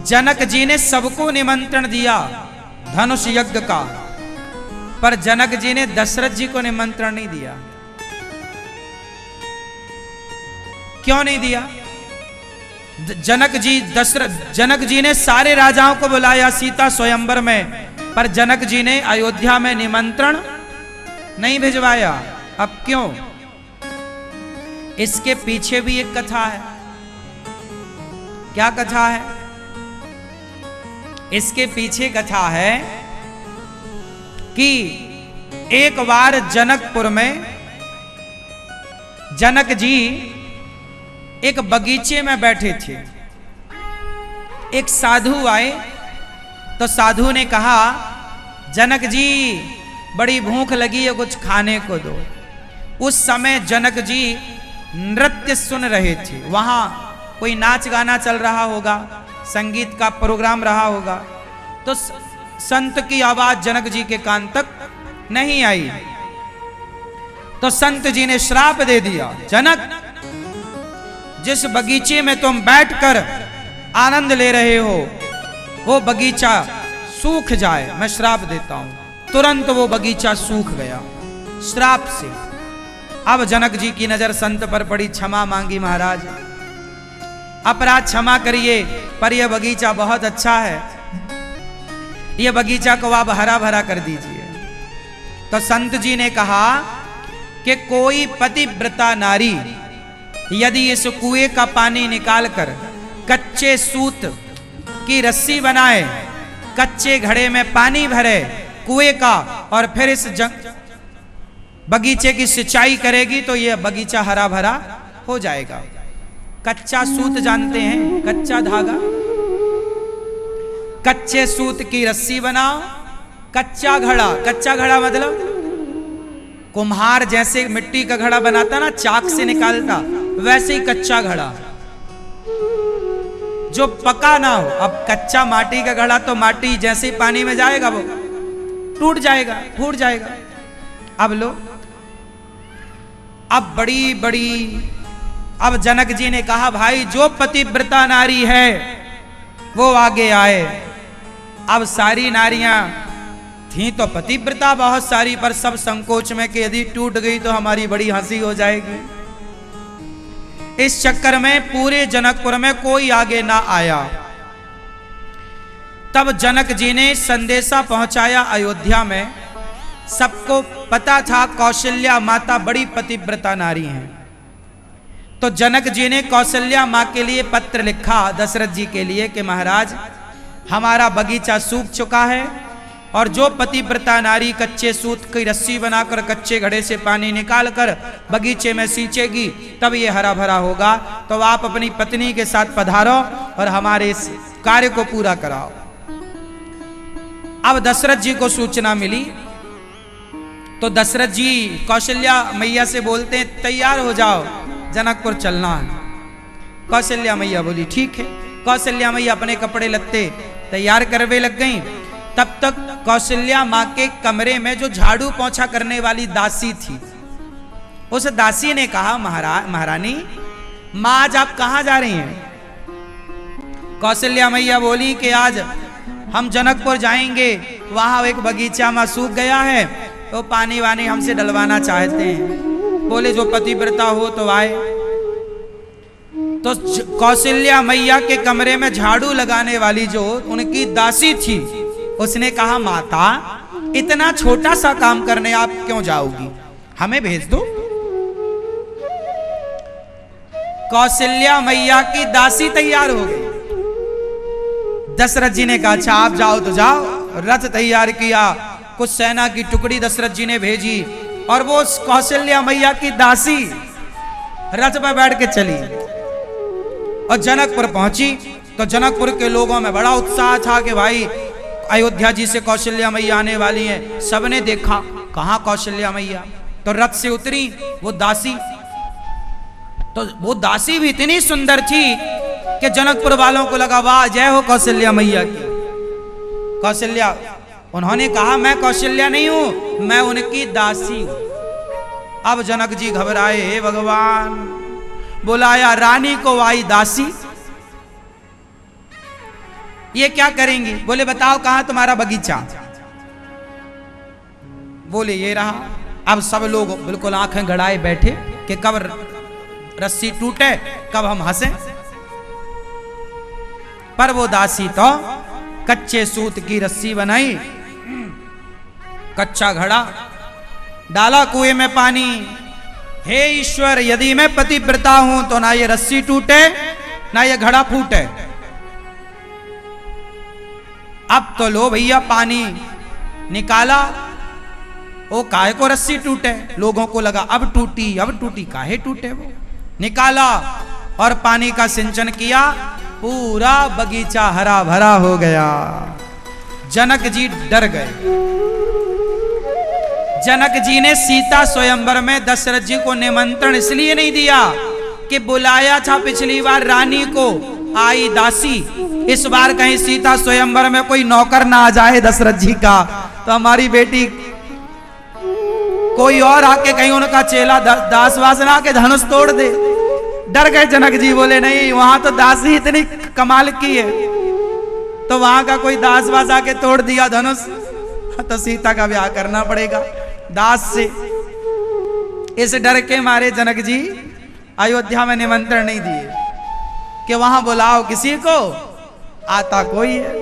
जनक जी ने सबको निमंत्रण दिया धनुष यज्ञ का, पर जनक जी ने दशरथ जी को निमंत्रण नहीं दिया। क्यों नहीं दिया? जनक जी ने सारे राजाओं को बुलाया सीता स्वयंवर में, पर जनक जी ने अयोध्या में निमंत्रण नहीं भिजवाया। अब क्यों? इसके पीछे भी एक कथा है। क्या कथा है? इसके पीछे कथा है कि एक बार जनकपुर में जनक जी एक बगीचे में बैठे थे। एक साधु आए तो साधु ने कहा, जनक जी बड़ी भूख लगी है, कुछ खाने को दो। उस समय जनक जी नृत्य सुन रहे थे। वहां कोई नाच गाना चल रहा होगा, संगीत का प्रोग्राम रहा होगा, तो संत की आवाज जनक जी के कान तक नहीं आई। तो संत जी ने श्राप दे दिया, जनक जिस बगीचे में तुम बैठकर आनंद ले रहे हो वो बगीचा सूख जाए, मैं श्राप देता हूं। तुरंत वो बगीचा सूख गया श्राप से। अब जनक जी की नजर संत पर पड़ी, क्षमा मांगी, महाराज अपराध क्षमा करिए, पर यह बगीचा बहुत अच्छा है, यह बगीचा को आप हरा भरा कर दीजिए। तो संत जी ने कहा कि कोई पतिव्रता नारी यदि इस कुएं का पानी निकालकर कच्चे सूत की रस्सी बनाए, कच्चे घड़े में पानी भरे कुएं का, और फिर इस बगीचे की सिंचाई करेगी तो यह बगीचा हरा भरा हो जाएगा। कच्चा सूत जानते हैं, कच्चा धागा, कच्चे सूत की रस्सी बनाओ, कच्चा घड़ा मतलब कुम्हार जैसे मिट्टी का घड़ा बनाता ना, चाक से निकालता, वैसे ही कच्चा घड़ा जो पका ना हो। अब कच्चा माटी का घड़ा तो माटी जैसे ही पानी में जाएगा वो टूट जाएगा, फूट जाएगा। अब लो, अब अब जनक जी ने कहा, भाई जो पतिव्रता नारी है वो आगे आए। अब सारी नारियां थी तो पतिव्रता बहुत सारी, पर सब संकोच में कि यदि टूट गई तो हमारी बड़ी हंसी हो जाएगी। इस चक्कर में पूरे जनकपुर में कोई आगे ना आया। तब जनक जी ने संदेशा पहुंचाया अयोध्या में। सबको पता था कौशल्या माता बड़ी पतिव्रता नारी हैं। तो जनक जी ने कौशल्या माँ के लिए पत्र लिखा दशरथ जी के लिए कि महाराज हमारा बगीचा सूख चुका है, और जो पतिव्रता नारी कच्चे सूत की रस्सी बनाकर कच्चे घड़े से पानी निकालकर बगीचे में सींचेगी तब ये हरा भरा होगा। तो आप अपनी पत्नी के साथ पधारो और हमारे इस कार्य को पूरा कराओ। अब दशरथ जी को सूचना मिली तो दशरथ जी कौशल्या मैया से बोलते हैं, तैयार हो जाओ, जनकपुर चलना है। कौशल्या मैया बोली ठीक है। कौशल्या मैया अपने कपड़े लत्ते तैयार करवे लग गईं। तब तक कौशल्या माँ के कमरे में जो झाड़ू पोंछा करने वाली दासी थी, उस दासी ने कहा, महारानी माँ आज आप कहाँ जा रही हैं? कौशल्या मैया बोली कि आज हम जनकपुर जाएंगे, वहां एक बगीचा में सूख गया है तो पानी वानी हमसे डलवाना चाहते हैं। बोले जो पतिव्रता हो तो आए। तो कौशल्या मैया के कमरे में झाड़ू लगाने वाली जो उनकी दासी थी, उसने कहा, माता इतना छोटा सा काम करने आप क्यों जाओगी, हमें भेज दो। कौशल्या मैया की दासी तैयार हो गई। दशरथ जी ने कहा, अच्छा आप जाओ तो जाओ। रथ तैयार किया, कुछ सेना की टुकड़ी दशरथ जी ने भेजी, और वो कौशल्या मैया की दासी रथ पर बैठ के चली और जनकपुर पहुंची। तो जनकपुर के लोगों में बड़ा उत्साह था कि भाई अयोध्या जी से कौशल्या मैया आने वाली हैं। सबने देखा, कहां कौशल्या मैया। तो रथ से उतरी वो दासी। तो वो दासी भी इतनी सुंदर थी कि जनकपुर वालों को लगा, वाह जय हो कौशल्या मैया की। कौशल्या, उन्होंने कहा, मैं कौशल्या नहीं हूं, मैं उनकी दासी हूं। अब जनक जी घबराए, हे भगवान, बुलाया रानी को आई दासी। ये क्या करेंगी? बोले बताओ कहां तुम्हारा बगीचा? बोले ये रहा। अब सब लोग बिल्कुल आंखें गड़ाए बैठे कि कब रस्सी टूटे, कब हम हंसे। पर वो दासी तो कच्चे सूत की रस्सी बनाई, कच्चा घड़ा डाला कुएं में पानी। हे ईश्वर, यदि मैं पतिव्रता हूं तो ना ये रस्सी टूटे ना ये घड़ा फूटे। अब तो लो भैया पानी निकाला, ओ काहे को रस्सी टूटे? लोगों को लगा अब टूटी, काहे टूटे? वो निकाला और पानी का सिंचन किया, पूरा बगीचा हरा भरा हो गया। जनक जी डर गए। जनक जी ने सीता स्वयंवर में दशरथ जी को निमंत्रण इसलिए नहीं दिया कि बुलाया था पिछली बार रानी को, आई दासी, इस बार कहीं सीता स्वयंवर में कोई नौकर ना आ जाए दशरथ जी का, तो हमारी बेटी कोई और आके कहीं उनका चेला दास वासना के धनुष तोड़ दे। डर गए जनक जी, बोले नहीं, वहां तो दासी इतनी कमाल की है, तो वहां का कोई दास वास आके तोड़ दिया धनुष, तो सीता का ब्याह करना पड़ेगा दास से। इस डर के मारे जनक जी अयोध्या में निमंत्रण नहीं दिए कि वहां बुलाओ किसी को, आता कोई है।